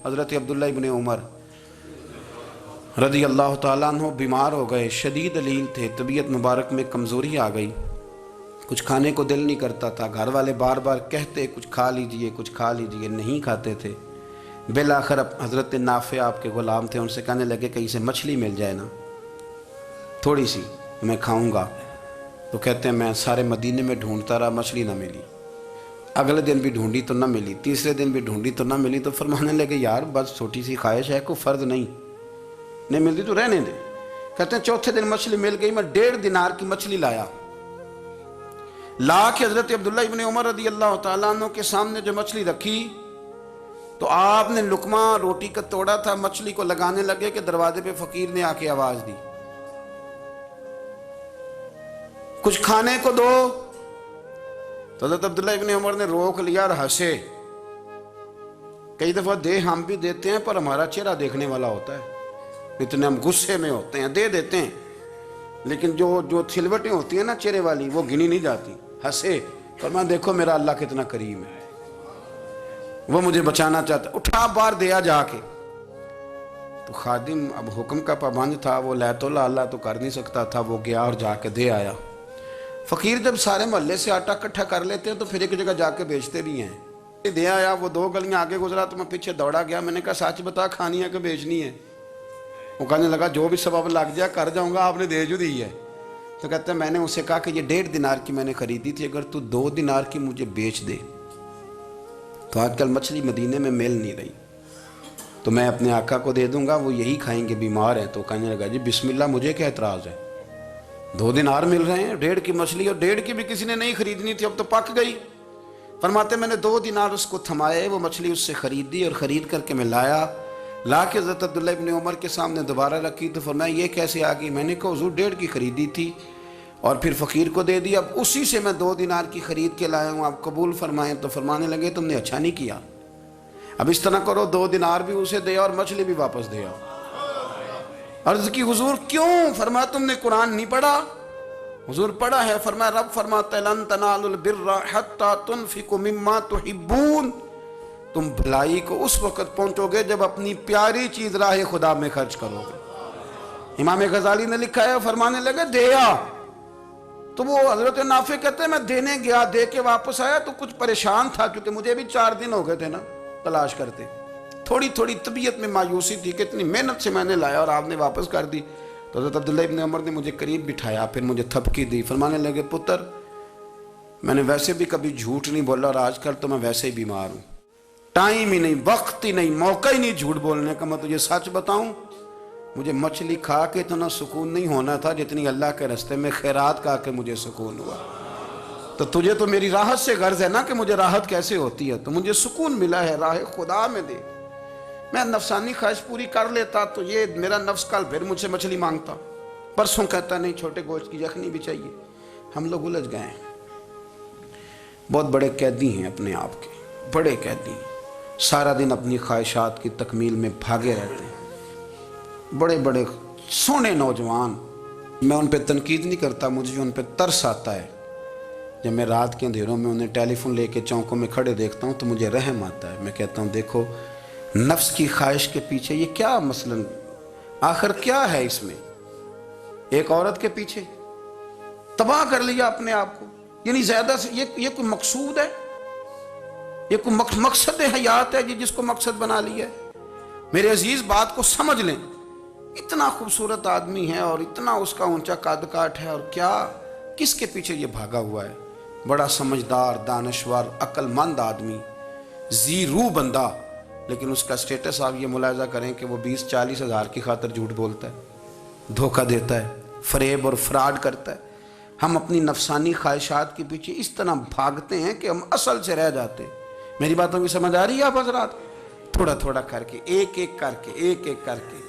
حضرت عبداللہ ابن عمر رضی اللہ تعالیٰ عنہ بیمار ہو گئے، شدید علیل تھے، طبیعت مبارک میں کمزوری آ گئی، کچھ کھانے کو دل نہیں کرتا تھا، گھر والے بار بار کہتے کچھ کھا لیجئے کچھ کھا لیجئے، نہیں کھاتے تھے۔ بالآخر حضرت نافع آپ کے غلام تھے، ان سے کہنے لگے کہیں سے مچھلی مل جائے نا تھوڑی سی میں کھاؤں گا، تو کہتے ہیں میں سارے مدینے میں ڈھونڈتا رہا، مچھلی نہ ملی، اگلے دن بھی ڈھونڈی تو نہ ملی، تیسرے دن بھی ڈھونڈی تو نہ ملی، تو فرمانے لگے یار بس چھوٹی سی خواہش ہے، کوئی فرض نہیں ملتی تو رہنے دے۔ کہتے ہیں چوتھے دن مچھلی مل گئی، میں 1.5 دینار کی مچھلی لایا، لا کے حضرت عبداللہ ابن عمر رضی اللہ تعالیٰ عنہ کے سامنے جو مچھلی رکھی تو آپ نے لقمہ روٹی کا توڑا تھا، مچھلی کو لگانے لگے کہ دروازے پہ فقیر نے آ کے آواز دی کچھ کھانے کو دو، تو حضرت عبداللہ ابن عمر نے روک لیا اور ہنسے۔ کئی دفعہ دے ہم بھی دیتے ہیں پر ہمارا چہرہ دیکھنے والا ہوتا ہے، اتنے ہم غصے میں ہوتے ہیں دے دیتے ہیں، لیکن جو چھلوٹیں ہوتی ہیں نا چہرے والی وہ گنی نہیں جاتی۔ ہنسے فرمایا دیکھو میرا اللہ کتنا کریم ہے، وہ مجھے بچانا چاہتا، اٹھا بار دیا جا کے۔ تو خادم اب حکم کا پابند تھا، وہ لے تو اللہ تو کر نہیں سکتا تھا، وہ گیا اور جا کے دے آیا۔ فقیر جب سارے محلے سے آٹا اکٹھا کر لیتے ہیں تو پھر ایک جگہ جا کے بیچتے بھی ہیں۔ دے آیا، وہ 2 گلیاں آگے گزرا تو میں پیچھے دوڑا گیا، میں نے کہا سچ بتا کھانی ہے کہ بیچنی ہے؟ وہ کہنے لگا جو بھی سبب لگ جائے کر جاؤں گا، آپ نے دے جو دی ہے۔ تو کہتے ہیں میں نے اسے کہا کہ یہ 1.5 دینار کی میں نے خریدی تھی، اگر تو 2 دینار کی مجھے بیچ دے تو آج کل مچھلی مدینے میں مل نہیں رہی، تو میں اپنے آقا کو دے دوں گا، وہ یہی کھائیں گے، بیمار ہیں۔ تو کہنے لگا جی بسم اللہ، مجھے کیا اعتراض ہے، 2 دینار مل رہے ہیں، 1.5 کی مچھلی، اور 1.5 کی بھی کسی نے نہیں خریدنی تھی، اب تو پک گئی۔ فرماتے میں نے 2 دینار اس کو تھمائے، وہ مچھلی اس سے خریدی اور خرید کر کے میں لا کے حضرت عبداللہ ابن عمر کے سامنے دوبارہ رکھی، تو فرمایا یہ کیسے آ گئی؟ میں نے کہا حضور 1.5 کی خریدی تھی اور پھر فقیر کو دے دی، اب اسی سے میں 2 دینار کی خرید کے لایا ہوں، آپ قبول فرمائیں۔ تو فرمانے لگے تم نے اچھا نہیں کیا، اب اس طرح کرو 2 دینار بھی اسے دے اور مچھلی بھی واپس دے آؤ۔ عرض کی حضور کیوں؟ فرمایا تم نے قرآن نہیں پڑھا؟ حضور پڑھا ہے، فرمایا رب فرماتا ہے لن تنالوا البر حتی تنفقوا مما تحبون، تم بھلائی کو اس وقت پہنچو گے جب اپنی پیاری چیز راہ خدا میں خرچ کرو گے۔ امام غزالی نے لکھا ہے، فرمانے لگے دیا، تو وہ حضرت نافع کہتے ہیں میں دینے گیا، دے کے واپس آیا تو کچھ پریشان تھا، کیونکہ مجھے بھی 4 دن ہو گئے تھے نا تلاش کرتے، تھوڑی طبیعت میں مایوسی تھی کہ اتنی محنت سے میں نے لایا اور آپ نے واپس کر دی۔ تو حضرت عبداللہ ابن عمر نے مجھے قریب بٹھایا، پھر مجھے تھپکی دی، فرمانے لگے پتر میں نے ویسے بھی کبھی جھوٹ نہیں بولا، اور آج کل تو میں ویسے ہی بیمار ہوں، ٹائم ہی نہیں، وقت ہی نہیں، موقع ہی نہیں جھوٹ بولنے کا، میں تجھے سچ بتاؤں مجھے مچھلی کھا کے اتنا سکون نہیں ہونا تھا جتنی اللہ کے راستے میں خیرات کھا کے مجھے سکون ہوا۔ تو تجھے تو میری راحت سے غرض ہے نا کہ مجھے راحت کیسے ہوتی ہے، تو مجھے سکون ملا ہے، راہ خدا میں دے، میں نفسانی خواہش پوری کر لیتا تو یہ میرا نفس کل پھر مجھ سے مچھلی مانگتا، پرسوں کہتا نہیں چھوٹے گوشت کی یخنی بھی چاہیے۔ ہم لوگ الجھ گئے ہیں، بہت بڑے قیدی ہیں اپنے آپ کے، بڑے قیدی ہیں، سارا دن اپنی خواہشات کی تکمیل میں بھاگے رہتے ہیں، بڑے بڑے سونے نوجوان۔ میں ان پہ تنقید نہیں کرتا، مجھے ان پہ ترس آتا ہے، جب میں رات کے اندھیروں میں انہیں ٹیلی فون لے کے چوکوں میں کھڑے دیکھتا ہوں تو مجھے رحم آتا ہے، میں کہتا ہوں دیکھو نفس کی خواہش کے پیچھے یہ کیا مثلاً آخر کیا ہے اس میں، ایک عورت کے پیچھے تباہ کر لیا اپنے آپ کو، یعنی زیادہ سے یہ کوئی مقصود ہے، یہ کوئی مقصد حیات ہے جس کو مقصد بنا لیا ہے؟ میرے عزیز بات کو سمجھ لیں، اتنا خوبصورت آدمی ہے اور اتنا اس کا اونچا قد کاٹ ہے، اور کیا کس کے پیچھے یہ بھاگا ہوا ہے؟ بڑا سمجھدار، دانشور، عقل مند آدمی، ذی روح بندہ، لیکن اس کا سٹیٹس آپ یہ ملاحظہ کریں کہ وہ 20-40 ہزار کی خاطر جھوٹ بولتا ہے، دھوکہ دیتا ہے، فریب اور فراڈ کرتا ہے۔ ہم اپنی نفسانی خواہشات کے پیچھے اس طرح بھاگتے ہیں کہ ہم اصل سے رہ جاتے ہیں۔ میری باتوں کی سمجھ آ رہی ہے آپ حضرات؟ تھوڑا تھوڑا کر کے، ایک ایک کر کے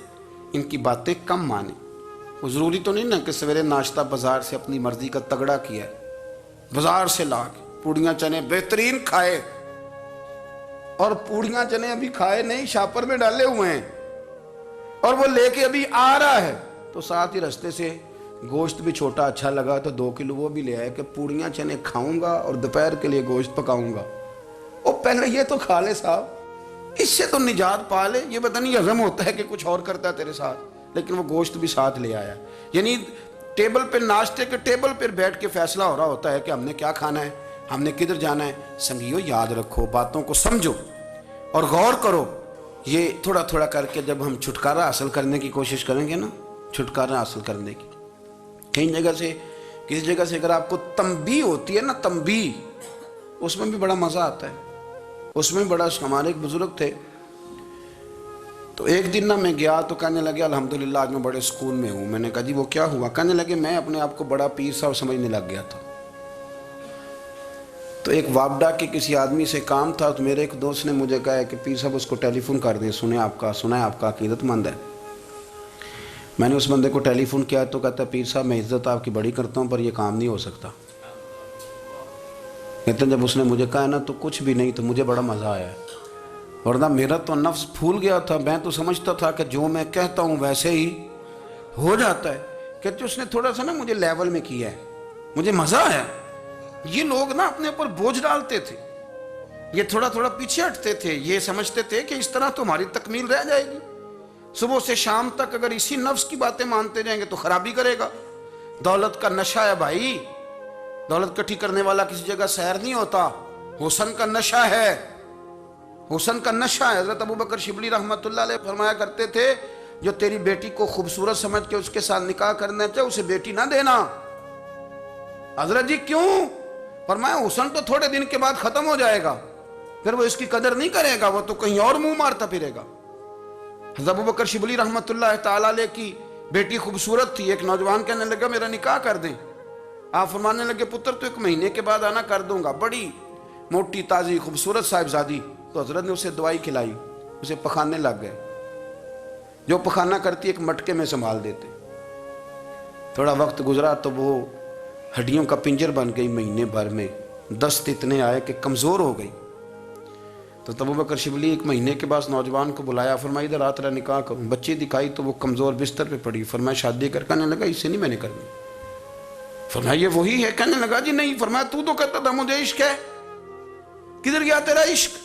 ان کی باتیں کم مانیں۔ وہ ضروری تو نہیں نا کہ سویرے ناشتہ بازار سے اپنی مرضی کا تگڑا کیا ہے، بازار سے لا کے پوڑیاں چنے بہترین کھائے، اور پوڑیاں چنے ابھی کھائے نہیں، شاپر میں ڈالے ہوئے ہیں، اور وہ لے کے ابھی آ رہا ہے، تو ساتھ ہی رستے سے گوشت بھی چھوٹا اچھا لگا تو 2 کلو وہ بھی لے آئے کہ پوڑیاں چنے کھاؤں گا اور دوپہر کے لیے گوشت پکاؤں گا۔ وہ پہلے یہ تو کھا لے صاحب، اس سے تو نجات پا لے. یہ پتہ نہیں ہضم ہوتا ہے کہ کچھ اور کرتا ہے تیرے ساتھ, لیکن وہ گوشت بھی ساتھ لے آیا. یعنی ٹیبل پہ, ناشتے کے ٹیبل پہ بیٹھ کے فیصلہ ہو رہا ہوتا ہے کہ ہم نے کیا کھانا ہے, ہم نے کدھر جانا ہے. سنگیو یاد رکھو, باتوں کو سمجھو اور غور کرو. یہ تھوڑا تھوڑا کر کے جب ہم چھٹکارا حاصل کرنے کی کوشش کریں گے نا, چھٹکارا حاصل کرنے کی, کہیں جگہ سے, کسی جگہ سے اگر آپ کو تنبیہ ہوتی ہے نا, تنبیہ, اس میں بھی بڑا مزہ آتا ہے. اس میں بڑا, ہمارے ایک بزرگ تھے, تو ایک دن نا میں گیا تو کہنے لگے الحمدللہ آج میں بڑے سکون میں ہوں. میں نے کہا جی وہ کیا ہوا؟ کہنے لگے میں اپنے آپ کو بڑا پیر صاحب سمجھنے لگ گیا تھا. تو ایک وابڈا کے کسی آدمی سے کام تھا, تو میرے ایک دوست نے مجھے کہا کہ پیر صاحب اس کو ٹیلی فون کر دیں, سنا ہے آپ کا عقیدت مند ہے. میں نے اس بندے کو ٹیلی فون کیا تو کہتا پیر صاحب میں عزت آپ کی بڑی کرتا ہوں پر یہ کام نہیں ہو سکتا. کہتے ہیں جب اس نے مجھے کہا نا تو کچھ بھی نہیں, تو مجھے بڑا مزہ آیا ہے, ورنہ میرا تو نفس پھول گیا تھا. میں تو سمجھتا تھا کہ جو میں کہتا ہوں ویسے ہی ہو جاتا ہے. کہتے اس نے تھوڑا سا نا مجھے لیول میں کیا ہے, مجھے مزہ آیا. یہ لوگ نا اپنے اوپر بوجھ ڈالتے تھے, یہ تھوڑا تھوڑا پیچھے ہٹتے تھے, یہ سمجھتے تھے کہ اس طرح تو ہماری تکمیل رہ جائے گی. صبح سے شام تک اگر اسی نفس کی باتیں مانتے جائیں گے تو خرابی کرے گا. دولت کا نشہ ہے بھائی, دولت کٹھی کرنے والا کسی جگہ سیر نہیں ہوتا. حسن کا نشہ ہے, حسن کا نشہ ہے. حضرت ابوبکر شبلی رحمۃ اللہ علیہ فرمایا کرتے تھے جو تیری بیٹی کو خوبصورت سمجھ کے اس کے ساتھ نکاح کرنا چاہے اسے بیٹی نہ دینا. حضرت جی کیوں؟ فرمایا حسن تو تھوڑے دن کے بعد ختم ہو جائے گا, پھر وہ اس کی قدر نہیں کرے گا, وہ تو کہیں اور منہ مارتا پھرے گا. حضرت ابوبکر شبلی رحمۃ اللہ تعالی علیہ کی بیٹی خوبصورت تھی. ایک نوجوان کہنے لگا میرا نکاح کر دیں. آپ فرمانے لگے پتر تو 1 مہینے کے بعد آنا, کر دوں گا. بڑی موٹی تازی خوبصورت صاحبزادی. تو حضرت نے اسے دوائی کھلائی, اسے پخانے لگ گئے. جو پخانہ کرتی ایک مٹکے میں سنبھال دیتے. تھوڑا وقت گزرا تو وہ ہڈیوں کا پنجر بن گئی. مہینے بھر میں دست اتنے آئے کہ کمزور ہو گئی. تو ابوبکر شبلی 1 مہینے کے بعد نوجوان کو بلایا, فرمایا ادھر آ تیرا نکاح کروں. بچی دکھائی تو وہ کمزور بستر پہ پڑی. فرمایا شادی کر. کہنے لگا اس سے نہیں میں نے کرنی. فرمایا یہ وہی ہے؟ کہنے لگا جی نہیں. فرمایا تو کہتا تھا مجھے عشق ہے, کدھر گیا تیرا عشق؟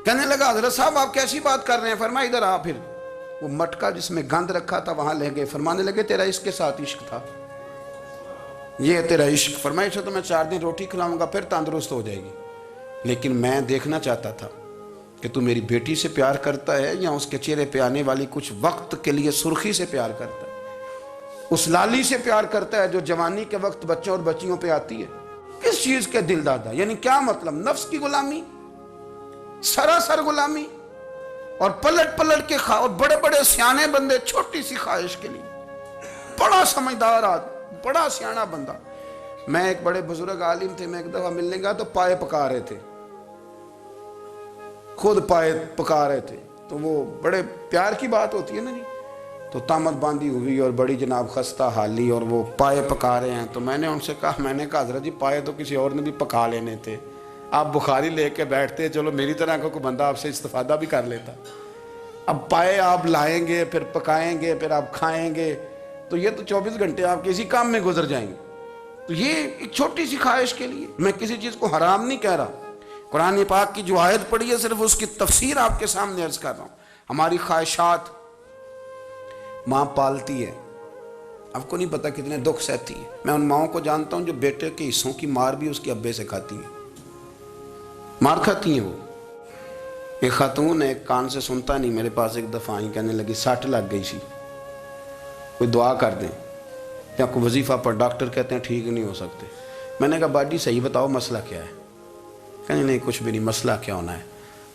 کہنے لگا حضرت صاحب آپ کیسی بات کر رہے ہیں. فرمایا ادھر آ. پھر وہ مٹکا جس میں گند رکھا تھا وہاں لے گئے. فرمانے لگے تیرا اس کے ساتھ عشق تھا, یہ ہے تیرا عشق. فرمایا اسے تو میں 4 دن روٹی کھلاؤں گا پھر تندرست ہو جائے گی, لیکن میں دیکھنا چاہتا تھا کہ تو میری بیٹی سے پیار کرتا ہے یا اس کے چہرے پہ آنے والی کچھ وقت کے لیے سرخی سے پیار کرتا ہے, اس لالی سے پیار کرتا ہے جو جوانی کے وقت بچوں اور بچیوں پہ آتی ہے. کس چیز کے دل دادا؟ یعنی کیا مطلب؟ نفس کی غلامی, سراسر غلامی. اور پلٹ پلٹ کے اور بڑے بڑے سیانے بندے چھوٹی سی خواہش کے لیے. بڑا سمجھدار آدمی, بڑا سیانا بندہ. میں ایک بڑے بزرگ عالم تھے, میں ایک دفعہ ملنے گیا تو پائے پکا رہے تھے, خود پائے پکا رہے تھے. تو وہ بڑے پیار کی بات ہوتی ہے نا جی. تو تامت باندھی ہوئی اور بڑی جناب خستہ حالی, اور وہ پائے پکا رہے ہیں. تو میں نے ان سے کہا, میں نے کہا حضرت جی پائے تو کسی اور نے بھی پکا لینے تھے, آپ بخاری لے کے بیٹھتے, چلو میری طرح کا کوئی بندہ آپ سے استفادہ بھی کر لیتا. اب پائے آپ لائیں گے, پھر پکائیں گے, پھر آپ کھائیں گے, تو یہ تو 24 گھنٹے آپ کسی کام میں گزر جائیں گے. تو یہ ایک چھوٹی سی خواہش کے لیے. میں کسی چیز کو حرام نہیں کہہ رہا, قرآن پاک کی جو آیت پڑھی ہے صرف اس کی تفسیر آپ کے سامنے عرض کر رہا ہوں. ہماری خواہشات ماں پالتی ہے, آپ کو نہیں پتا کتنے دکھ سہتی ہے. میں ان ماؤں کو جانتا ہوں جو بیٹے کے حصوں کی مار بھی اس کے ابے سے کھاتی ہیں, مار کھاتی ہیں. وہ ایک خاتون ہے, ایک کان سے سنتا نہیں, میرے پاس ایک دفعہ آئی, کہنے لگی 60 لگ گئی سی, کوئی دعا کر دیں یا کوئی وظیفہ پر. ڈاکٹر کہتے ہیں ٹھیک نہیں ہو سکتے. میں نے کہا باجی صحیح بتاؤ مسئلہ کیا ہے؟ کہنے نہیں کچھ بھی نہیں, مسئلہ کیا ہونا ہے,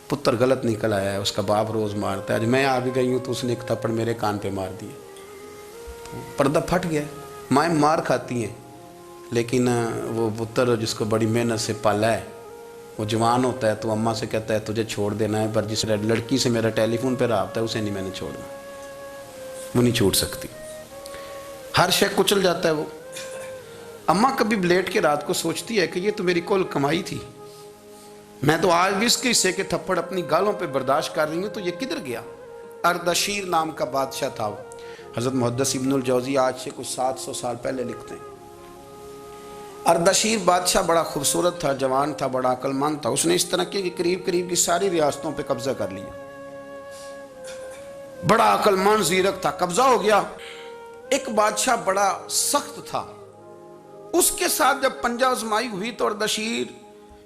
پتر غلط نکل آیا ہے, اس کا باپ روز مارتا ہے. میں آ بھی گئی ہوں تو اس نے ایک تھپڑ میرے کان پہ مار دیے, پردہ پھٹ گیا. مائیں مار کھاتی ہیں, لیکن وہ پتر جس کو بڑی محنت سے پالا ہے وہ جوان ہوتا ہے تو اماں سے کہتا ہے تجھے چھوڑ دینا ہے, پر جس لڑکی سے میرا ٹیلی فون پہ رابطہ ہے اسے نہیں میں نے چھوڑنا, وہ نہیں چھوڑ سکتی. ہر شے کچل جاتا ہے وہ. اماں کبھی لیٹ کے رات کو سوچتی ہے کہ یہ تو میری کل کمائی تھی, میں تو آج بھی اس کے حصے کے تھپڑ اپنی گالوں پہ برداشت کر رہی ہوں, تو یہ کدھر گیا؟ اردشیر نام کا بادشاہ تھا. حضرت محدث ابن الجوزی آج سے کچھ 700 سال پہلے لکھتے ہیں, اردشیر بادشاہ بڑا خوبصورت تھا، جوان تھا، بڑا عقل مند تھا. اس نے اس طرح کی قریب قریب کی ساری ریاستوں پہ قبضہ کر لیا. بڑا عقل مند زیرک تھا، قبضہ ہو گیا. ایک بادشاہ بڑا سخت تھا، اس کے ساتھ جب پنجہ آزمائی ہوئی تو اردشیر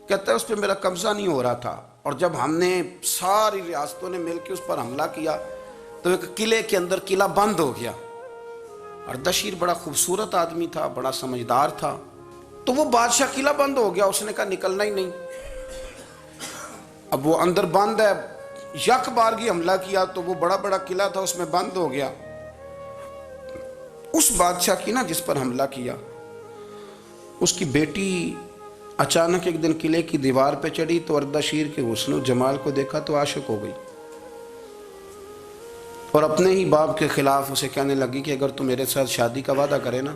کہتا ہے اس پہ میرا قبضہ نہیں ہو رہا تھا، اور جب ہم نے ساری ریاستوں نے مل کے اس پر حملہ کیا تو ایک قلعے کے اندر قلعہ بند ہو گیا. اردشیر بڑا خوبصورت آدمی تھا، بڑا سمجھدار تھا، تو وہ بادشاہ قلعہ بند ہو گیا. اس نے کہا نکلنا ہی نہیں. اب وہ اندر بند ہے، یک بارگی حملہ کیا تو وہ بڑا قلعہ تھا اس میں بند ہو گیا. اس بادشاہ کی نا جس پر حملہ کیا، اس کی بیٹی اچانک ایک دن قلعے کی دیوار پہ چڑھی تو اردشیر کے حسن و جمال کو دیکھا تو عاشق ہو گئی، اور اپنے ہی باپ کے خلاف اسے کہنے لگی کہ اگر تو میرے ساتھ شادی کا وعدہ کرے نا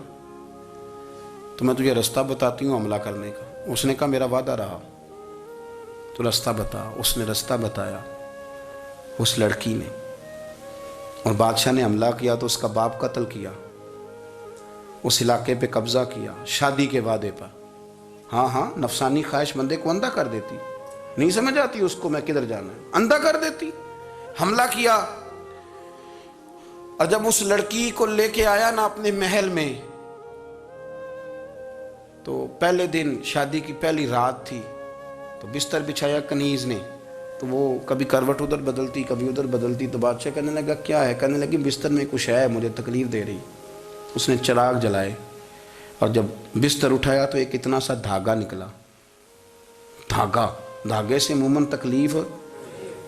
تو میں تجھے رستہ بتاتی ہوں حملہ کرنے کا. اس نے کہا میرا وعدہ رہا، تو رستہ بتا. اس نے رستہ بتایا اس لڑکی نے، اور بادشاہ نے حملہ کیا تو اس کا باپ قتل کیا، اس علاقے پہ قبضہ کیا شادی کے وعدے پر. ہاں نفسانی خواہش بندے کو اندھا کر دیتی، نہیں سمجھ آتی اس کو میں کدھر جانا ہے، اندھا کر دیتی. حملہ کیا، اور جب اس لڑکی کو لے کے آیا نا اپنے محل میں، تو پہلے دن شادی کی پہلی رات تھی، تو بستر بچھایا کنیز نے، تو وہ کبھی کروٹ ادھر بدلتی کبھی ادھر بدلتی. تو بادشاہ کہنے لگا کیا ہے؟ کہنے لگی بستر میں کچھ ہے، مجھے تکلیف دے رہی. اس نے چراغ جلائے اور جب بستر اٹھایا تو ایک اتنا سا دھاگا نکلا. دھاگے سے عموماً تکلیف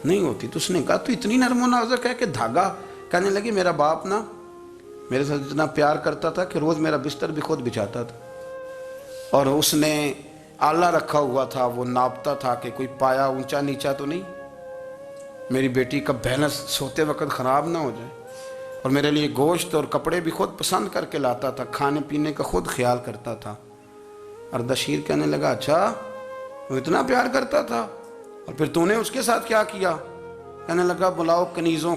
نہیں ہوتی. تو اس نے کہا تو اتنی نرم و نازک ہے کہ دھاگا. کہنے لگی میرا باپ نا میرے ساتھ اتنا پیار کرتا تھا کہ روز میرا بستر بھی خود بچھاتا تھا، اور اس نے آلہ رکھا ہوا تھا، وہ ناپتا تھا کہ کوئی پایا اونچا نیچا تو نہیں، میری بیٹی کا بیلنس سوتے وقت خراب نہ ہو جائے. اور میرے لیے گوشت اور کپڑے بھی خود پسند کر کے لاتا تھا، کھانے پینے کا خود خیال کرتا تھا. اردشیر کہنے لگا اچھا وہ اتنا پیار کرتا تھا، اور پھر تو نے اس کے ساتھ کیا کیا؟ کہنے لگا بلاؤ کنیزوں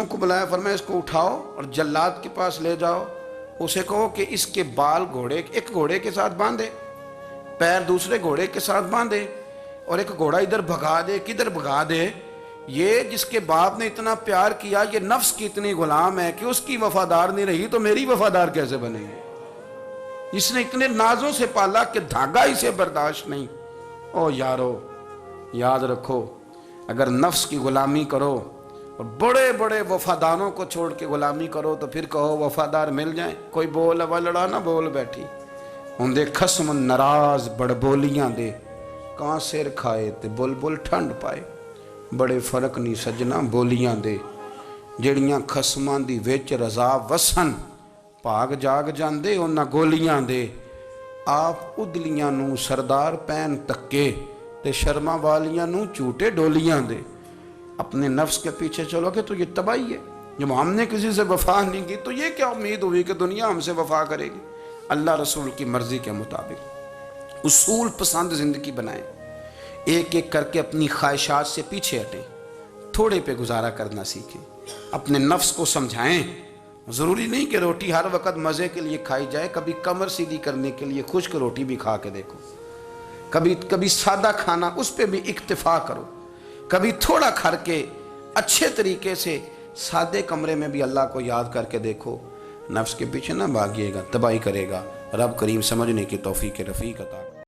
کو بلایا، فرمایا اس کو اٹھاؤ اور جلاد کے پاس لے جاؤ. اسے کہو کہ اس کے بال ایک گھوڑے کے ساتھ باندھے، پیر دوسرے گھوڑے کے ساتھ باندھے، اور ایک گھوڑا ادھر بھگا دے کدھر بھگا دے. یہ جس کے باپ نے اتنا پیار کیا، یہ نفس کی اتنی غلام ہے کہ اس کی وفادار نہیں رہی تو میری وفادار کیسے بنے گی؟ جس نے اتنے نازوں سے پالا کہ دھاگا اسے برداشت نہیں. او یارو یاد رکھو، اگر نفس کی غلامی کرو اور بڑے بڑے وفاداروں کو چھوڑ کے غلامی کرو تو پھر کہو وفادار مل جائیں. کوئی بول اب لڑا نہ بول بیٹھی ہوندے خصم ناراض بڑ بولیاں دے، کہاں سر کھائے تے بلبل ٹھنڈ پائے. بڑے فرق نہیں سجنا بولیاں دے، جڑیاں خصماں دی وچ رضا وسن، پاگ جاگ جاندے انہاں گولیاں دے. آپ ادلیاں نو سردار پین تکے تے شرما والیاں نو چوٹے ڈولیاں دے. اپنے نفس کے پیچھے چلو گے تو یہ تباہی ہے. جب ہم نے کسی سے وفا نہیں کی تو یہ کیا امید ہوئی کہ دنیا ہم سے وفا کرے گی؟ اللہ رسول کی مرضی کے مطابق اصول پسند زندگی بنائیں، ایک ایک کر کے اپنی خواہشات سے پیچھے ہٹیں، تھوڑے پہ گزارا کرنا سیکھیں، اپنے نفس کو سمجھائیں. ضروری نہیں کہ روٹی ہر وقت مزے کے لیے کھائی جائے، کبھی کمر سیدھی کرنے کے لیے خشک روٹی بھی کھا کے دیکھو، کبھی سادہ کھانا اس پہ بھی اکتفا کرو، کبھی تھوڑا کھا کے اچھے طریقے سے سادے کمرے میں بھی اللہ کو یاد کر کے دیکھو. نفس کے پیچھے نہ بھاگیے گا، تباہی کرے گا. رب کریم سمجھنے کی توفیق رفیق عطا